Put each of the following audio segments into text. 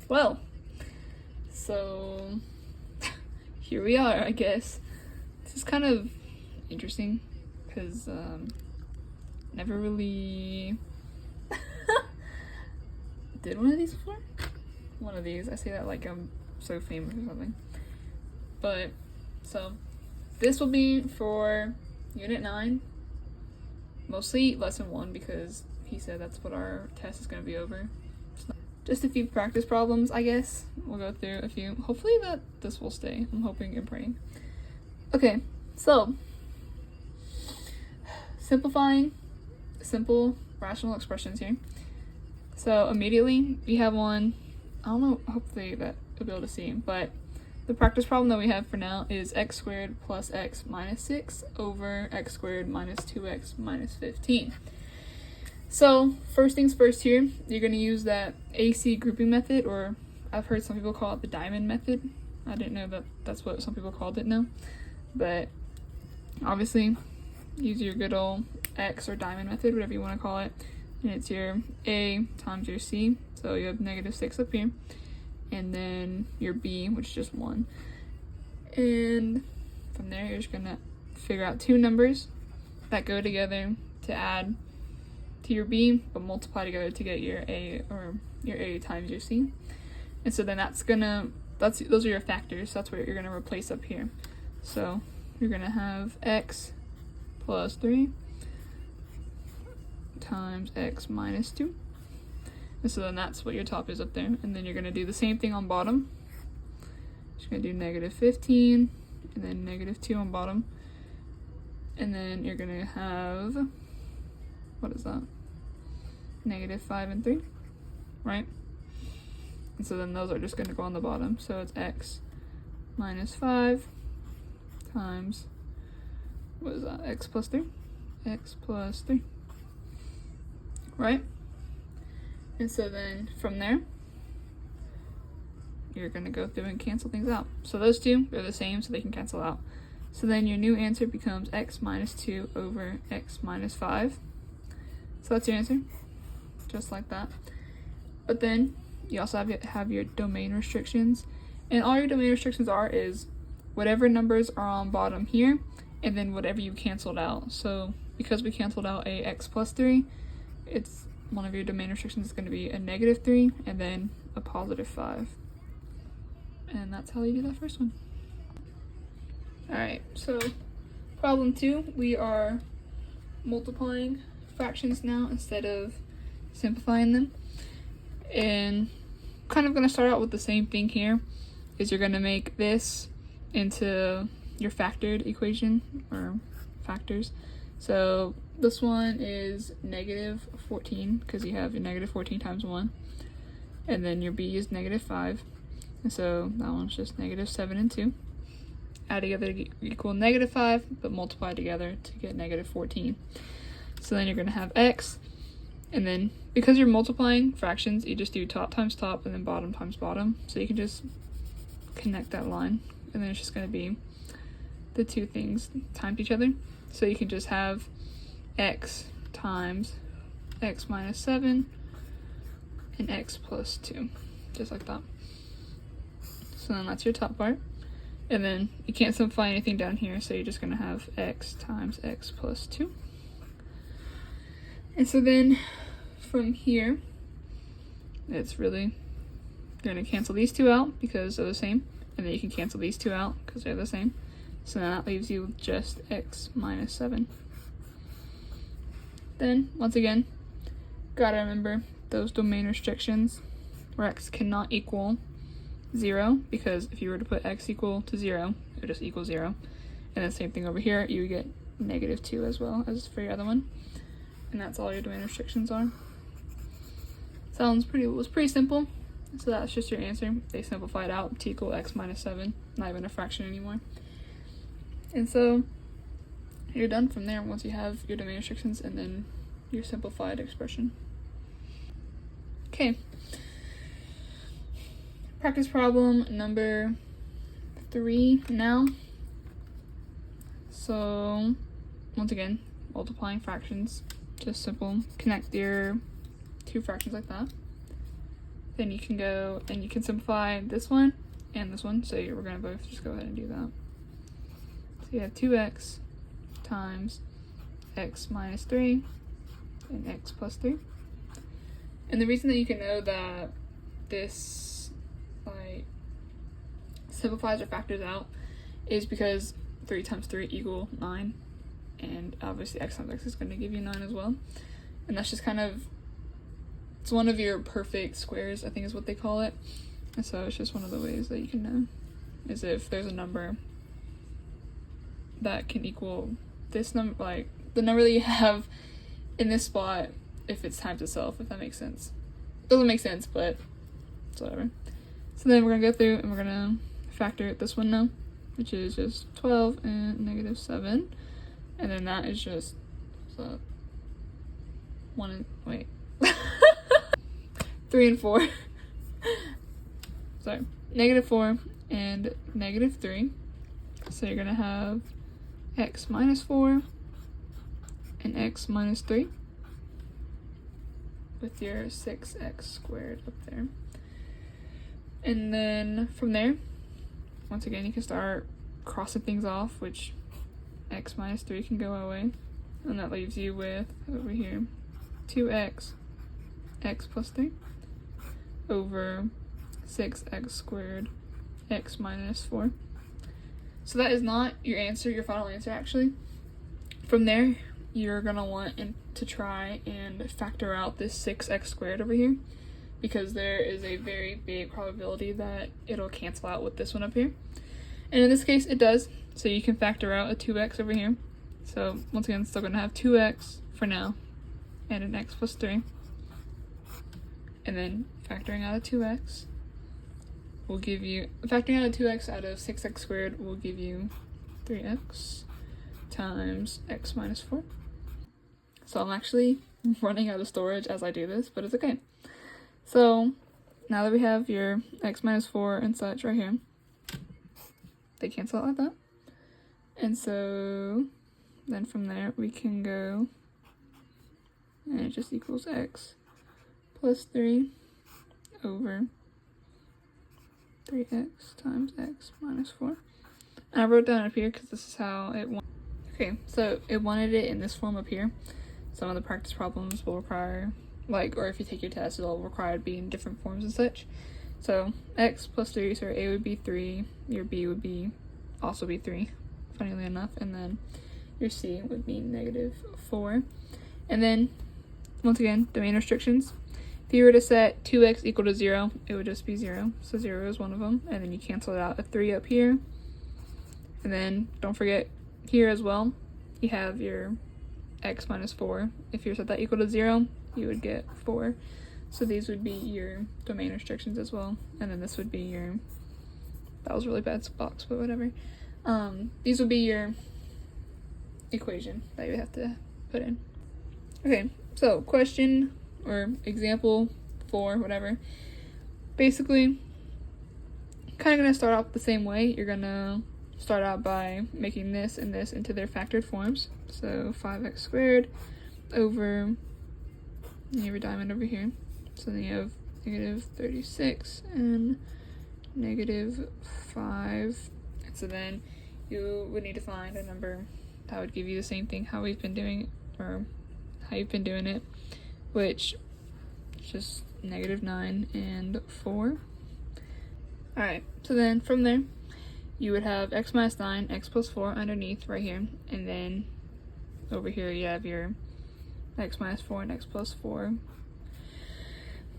Well, so here we are, I guess. This is kind of interesting because never really did one of these before. One of these. I say that like I'm so famous or something. But so this will be for Unit 9, mostly Lesson 1 because he said that's what our test is going to be over. Just a few practice problems, I guess. We'll go through a few. Hopefully that this will stay. I'm hoping and praying. Okay, so simplifying simple rational expressions here. So immediately we have one. I don't know, hopefully that you'll be able to see, but the practice problem that we have for now is x squared plus x minus 6 over x squared minus 2x minus 15. So first things first here, you're going to use that AC grouping method, or I've heard some people call it the diamond method. I didn't know that that's what some people called it now. But obviously, use your good old X or diamond method, whatever you want to call it. And it's your A times your C. So you have negative 6 up here. And then your B, which is just 1. And from there, you're just going to figure out two numbers that go together to add to your B, but multiply together to get your A, or your A times your C. And so then those are your factors. That's what you're gonna replace up here. So you're gonna have x plus 3 times x minus 2. And so then that's what your top is up there. And then you're gonna do the same thing on bottom. Just gonna do negative 15 and then negative 2 on bottom. And then you're gonna have, what is that? Negative 5 and 3, right? And so then those are just going to go on the bottom. So it's x minus 5 times, what is that? X plus 3? X plus 3, right? And so then from there, you're going to go through and cancel things out. So those two are the same, so they can cancel out. So then your new answer becomes x minus 2 over x minus 5. So that's your answer, just like that. But then you also have your domain restrictions, and all your domain restrictions is whatever numbers are on bottom here, and then whatever you canceled out. So because we canceled out a x plus 3, it's one of your domain restrictions is going to be a negative 3 and then a positive 5. And that's how you do that first one. Alright, so problem 2, we are multiplying fractions now instead of simplifying them. And kind of going to start out with the same thing here, is you're going to make this into your factored equation, or factors. So this one is negative 14, because you have your negative 14 times 1. And then your B is negative 5. And so that one's just negative 7 and 2. Add together to equal negative 5, but multiply together to get negative 14. So then you're going to have x, and then because you're multiplying fractions, you just do top times top and then bottom times bottom. So you can just connect that line, and then it's just going to be the two things times each other. So you can just have x times x minus 7 and x plus 2, just like that. So then that's your top part. And then you can't simplify anything down here, so you're just going to have x times x plus 2. And so then from here, it's really, you're going to cancel these two out because they're the same. And then you can cancel these two out because they're the same. So then that leaves you with just x minus 7. Then, once again, gotta remember those domain restrictions where x cannot equal 0, because if you were to put x equal to 0, it would just equal 0. And then same thing over here, you would get negative 2 as well as for your other one. And that's all your domain restrictions are. Was pretty simple. So that's just your answer. They simplified out to equal x minus 7, not even a fraction anymore. And so you're done from there once you have your domain restrictions and then your simplified expression. Okay. Practice problem number 3 now. So once again, multiplying fractions, just simple. Connect your two fractions like that. then you can go and you can simplify this one and this one. So we're gonna both just go ahead and do that. So you have 2x times x minus 3 and x plus 3. And the reason that you can know that this like simplifies or factors out is because 3 times 3 equal 9, and obviously x times x is going to give you 9 as well. And that's just kind of, it's one of your perfect squares, I think is what they call it. And so it's just one of the ways that you can know, is if there's a number that can equal this number, like the number that you have in this spot, if it's times itself, if that makes sense. Doesn't make sense, but it's whatever. So then we're gonna go through and we're gonna factor this one now, which is just 12 and negative 7. And then that is just 1 and, wait. 3 and 4. Sorry. Negative 4 and negative 3. So you're gonna have x minus 4 and x minus 3 with your 6x squared up there. And then from there, once again, you can start crossing things off, which x minus 3 can go away. And that leaves you with, over here, 2x, x plus 3, over 6x squared, x minus 4. So that is not your answer, your final answer actually. From there, you're gonna want to try and factor out this 6x squared over here, because there is a very big probability that it'll cancel out with this one up here. And in this case, it does. So you can factor out a 2x over here. So once again, still gonna have 2x for now, and an x plus 3. And then factoring out a 2x will give you, factoring out a 2x out of 6x squared will give you 3x times x minus 4. So I'm actually running out of storage as I do this, but it's okay. So now that we have your x minus 4 and such right here, they cancel out like that. And so then from there we can go, and it just equals x plus 3 over 3x times x minus 4. And I wrote down up here because this is how it wanted. Okay, so it wanted it in this form up here. Some of the practice problems will require, like, or if you take your test, it'll require it be in different forms and such. So x plus 3, so a would be 3, your b would be also be 3, funnily enough, and then your c would be negative 4. And then, once again, domain restrictions. If you were to set 2x equal to 0, it would just be 0. So 0 is one of them, and then you cancel it out a 3 up here. And then, don't forget, here as well, you have your x minus 4. If you set that equal to 0, you would get 4. So these would be your domain restrictions as well. And then this would be your, that was a really bad box, but whatever. These would be your equation that you would have to put in. Okay, so question or example 4, whatever. Basically, kind of going to start off the same way. You're going to start out by making this and this into their factored forms. So 5x squared over, you have your diamond over here. So then you have negative 36 and negative 5. And so then you would need to find a number that would give you the same thing how we've been doing, or how you've been doing it, which is just negative 9 and 4. Alright, so then from there, you would have x minus 9, x plus 4 underneath right here, and then over here you have your x minus 4 and x plus 4,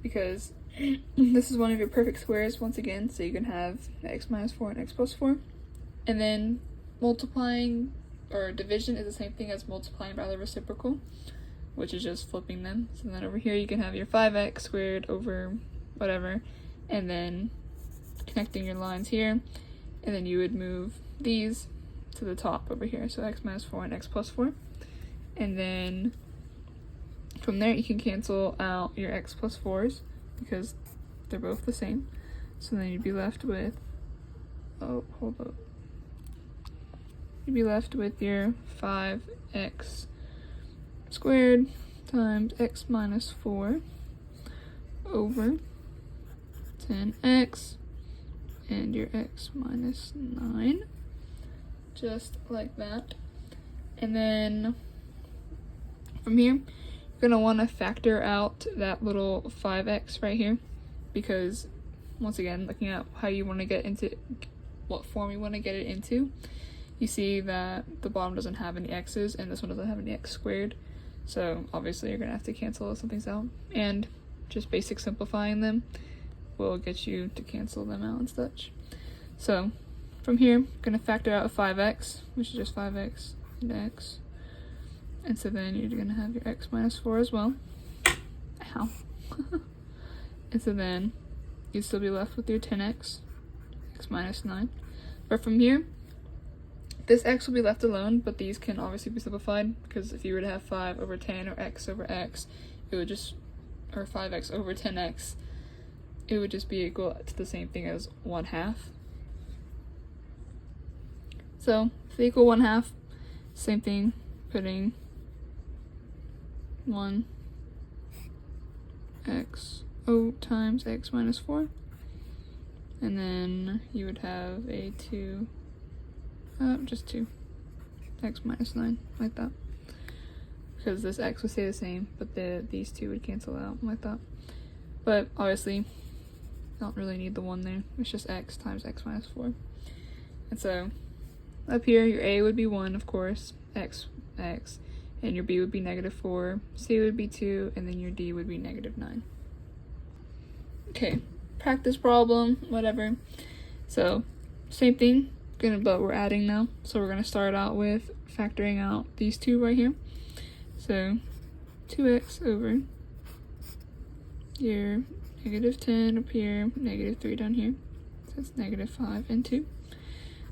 because this is one of your perfect squares once again, so you can have x minus 4 and x plus 4. And then multiplying, or division, is the same thing as multiplying by the reciprocal, which is just flipping them. So then over here you can have your 5x squared over whatever, and then connecting your lines here, and then you would move these to the top over here, so x minus 4 and x plus 4. And then from there you can cancel out your x plus 4s because they're both the same. So then you'd be left with, oh, hold up. You'd be left with your 5x squared times x minus 4 over 10x, and your x minus 9, just like that. And then from here, you're going to want to factor out that little 5x right here, because once again, looking at how you want to get into, what form you want to get it into, you see that the bottom doesn't have any x's and this one doesn't have any x squared. So obviously you're going to have to cancel some things out, and just basic simplifying them will get you to cancel them out and such. So from here, I'm going to factor out a 5x, which is just 5x and x. And so then you're going to have your x minus 4 as well. Ow. And so then you'd still be left with your 10x, x minus 9. But from here, this x will be left alone, but these can obviously be simplified, because if you were to have 5 over 10 or x over x, it would just, or 5x over 10x, it would just be equal to the same thing as 1/2. So if they equal 1/2, same thing, putting 1 x times x minus 4, and then you would have a 2, just 2 x minus 9, like that, because this x would stay the same, but these two would cancel out like that. But obviously don't really need the 1 there, it's just x times x minus 4. And so up here your a would be 1, of course, x, and your b would be -4, c would be 2, and then your d would be -9. Okay, practice problem, whatever. So same thing, but we're adding now. So we're gonna start out with factoring out these two right here. So 2x over your -10 up here, -3 down here. So that's -5 and 2.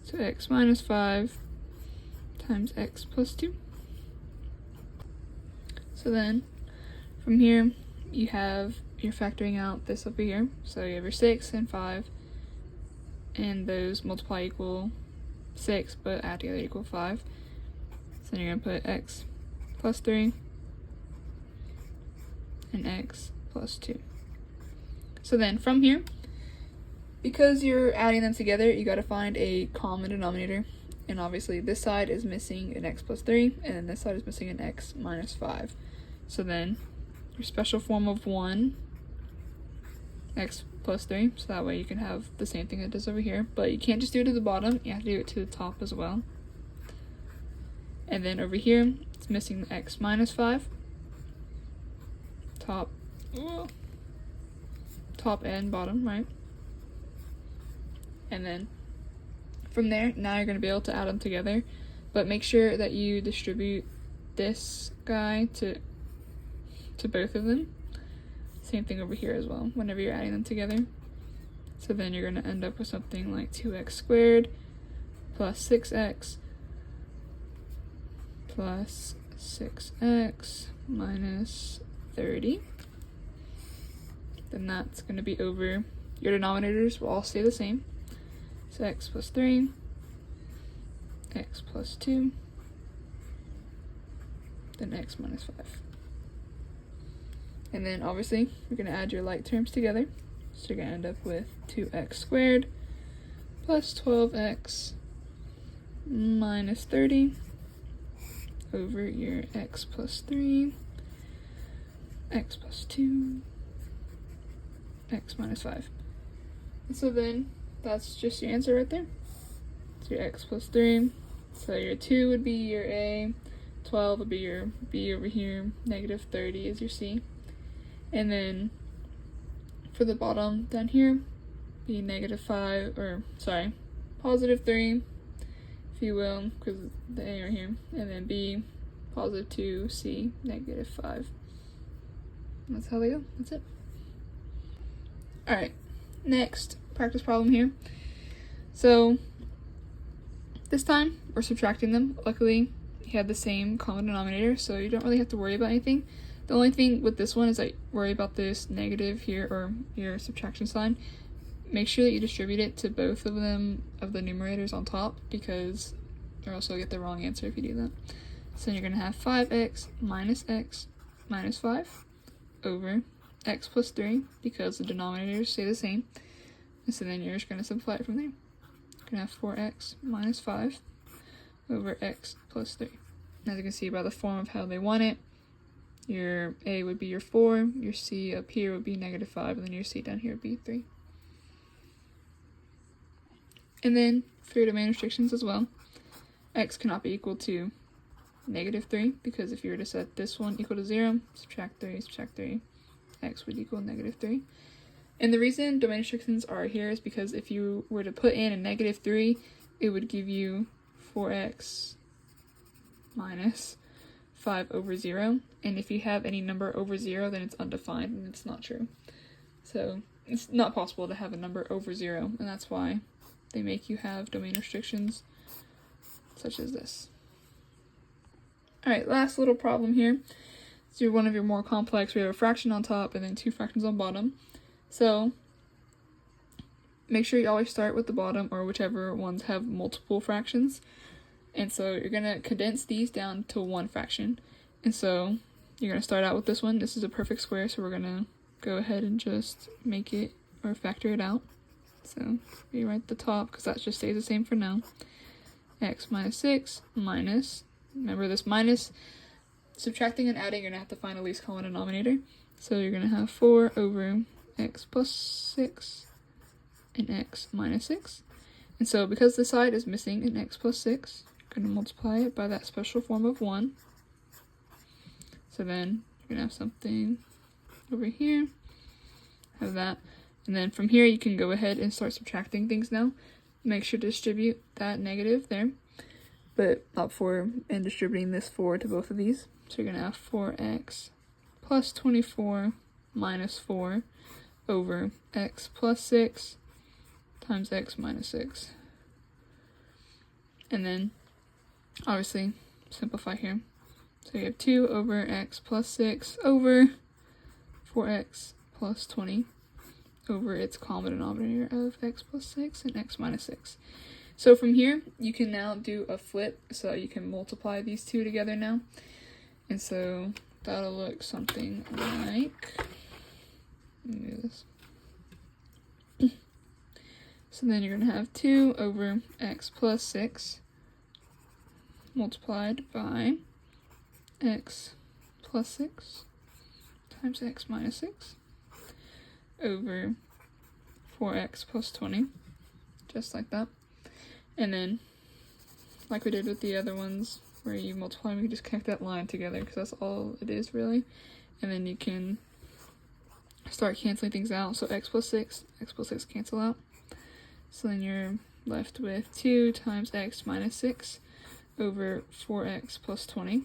So x minus 5 times x plus 2. So then from here you're factoring out this over here. So you have your 6 and 5, and those multiply equal 6, but add together equal 5. So then you're going to put x plus 3 and x plus 2. So then from here, because you're adding them together, you got to find a common denominator. And obviously this side is missing an x plus 3, and then this side is missing an x minus 5. So then your special form of 1, x plus 3, so that way you can have the same thing it does over here, but you can't just do it to the bottom, you have to do it to the top as well. And then over here, it's missing the x minus 5, top and bottom, right? And then from there, now you're going to be able to add them together, but make sure that you distribute this guy to both of them. Same thing over here as well, whenever you're adding them together. So then you're going to end up with something like 2x squared plus 6x plus 6x minus 30. Then that's going to be over, your denominators will all stay the same. So x plus 3, x plus 2, then x minus 5. And then obviously you're going to add your like terms together. So you're going to end up with 2x squared plus 12x minus 30 over your x plus 3, x plus 2, x minus 5. And so then that's just your answer right there. So your x plus 3. So your 2 would be your A, 12 would be your B over here, -30 is your C. And then for the bottom down here, be -5, or sorry, +3, if you will, because the A right here. And then B, +2, C, -5. That's how they go. That's it. Alright, next practice problem here. So this time we're subtracting them. Luckily you have the same common denominator, so you don't really have to worry about anything. The only thing with this one is I worry about this negative here, or your subtraction sign. Make sure that you distribute it to both of them, of the numerators on top, because or else you'll get the wrong answer if you do that. So you're going to have 5x minus 5 over x plus 3 because the denominators stay the same. And so then you're just going to simplify it from there. You're going to have 4x minus 5 over x plus 3. And as you can see by the form of how they want it, your a would be your 4, your c up here would be negative 5, and then your c down here would be 3. And then for your domain restrictions as well, x cannot be equal to negative 3, because if you were to set this one equal to 0, subtract 3, x would equal negative 3. And the reason domain restrictions are here is because if you were to put in a negative 3, it would give you 4x minus 5 over 0. And if you have any number over 0, then it's undefined, and it's not true. So it's not possible to have a number over 0, and that's why they make you have domain restrictions such as this. Alright, last little problem here. So one of your more complex, we have a fraction on top and then 2 fractions on bottom. So make sure you always start with the bottom or whichever ones have multiple fractions. And so you're going to condense these down to 1 fraction. And so you're going to start out with this one. This is a perfect square, so we're going to go ahead and just make it or factor it out. So be right at the top because that just stays the same for now. X minus 6 minus, remember this minus, subtracting and adding, you're going to have to find a least common denominator. So you're going to have 4 over x plus 6 and x minus 6. And so because the side is missing an x plus 6, you're going to multiply it by that special form of 1. So then you're going to have something over here, have that. And then from here you can go ahead and start subtracting things now. Make sure to distribute that negative there, but opt for and distributing this 4 to both of these. So you're going to have 4x plus 24 minus 4 over x plus 6 times x minus 6. And then, obviously, simplify here. So you have 2 over x plus 6 over 4x plus 20 over its common denominator of x plus 6 and x minus 6. So from here, you can now do a flip, so you can multiply these two together now. And so that'll look something like, let me do this. So then you're going to have 2 over x plus 6 multiplied by x plus 6 times x minus 6 over 4x plus 20, just like that. And then, like we did with the other ones, where you multiply, we can just connect that line together, because that's all it is, really. And then you can start canceling things out. So x plus 6 cancel out. So then you're left with 2 times x minus 6 over 4x plus 20.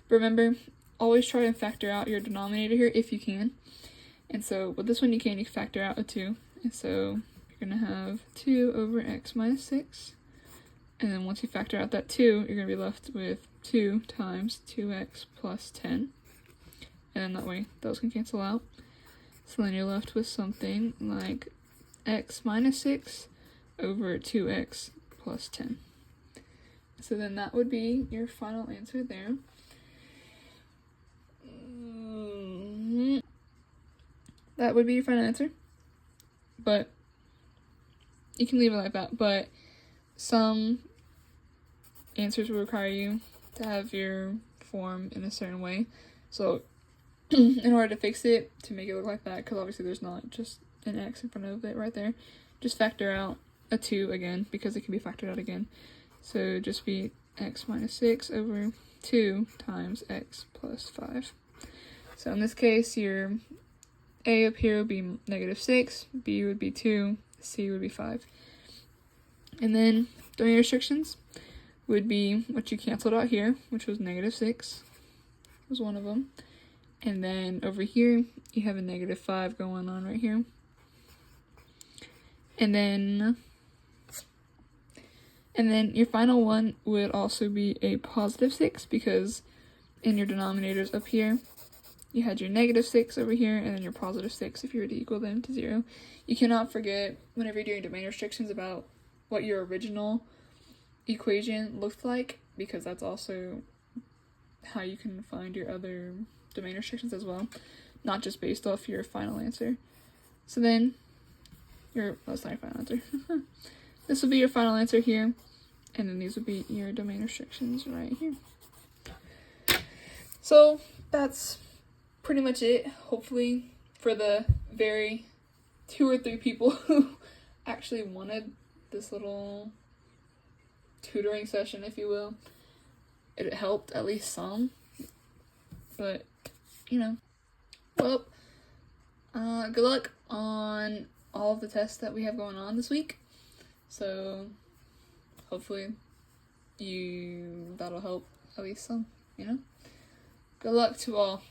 Remember, always try and factor out your denominator here if you can. And so with this one you can factor out a 2. And so you're going to have 2 over x minus 6. And then once you factor out that 2, you're going to be left with 2 times 2x plus 10. And then that way those can cancel out. So then you're left with something like x minus 6 over 2x plus 10. So then that would be your final answer there. That would be your final answer. But you can leave it like that. But some answers will require you to have your form in a certain way. So in order to fix it, to make it look like that, because obviously there's not just an x in front of it right there, just factor out a 2 again, because it can be factored out again. So just be x minus 6 over 2 times x plus 5. So in this case, your a up here would be negative 6, b would be 2, c would be 5. And then domain restrictions would be what you canceled out here, which was negative 6, was one of them. And then over here, you have a negative 5 going on right here. And then your final one would also be a positive 6, because in your denominators up here, you had your negative 6 over here, and then your positive 6 if you were to equal them to 0. You cannot forget, whenever you're doing domain restrictions, about what your original equation looked like, because that's also how you can find your other domain restrictions as well. not just based off your final answer. So then, that's not your final answer. This will be your final answer here, and then these would be your domain restrictions right here. So that's pretty much it, hopefully, for the very 2 or 3 people who actually wanted this little tutoring session, if you will. It helped at least some, but, you know. Well, good luck on all of the tests that we have going on this week. So, hopefully, that'll help at least some, you know? Good luck to all.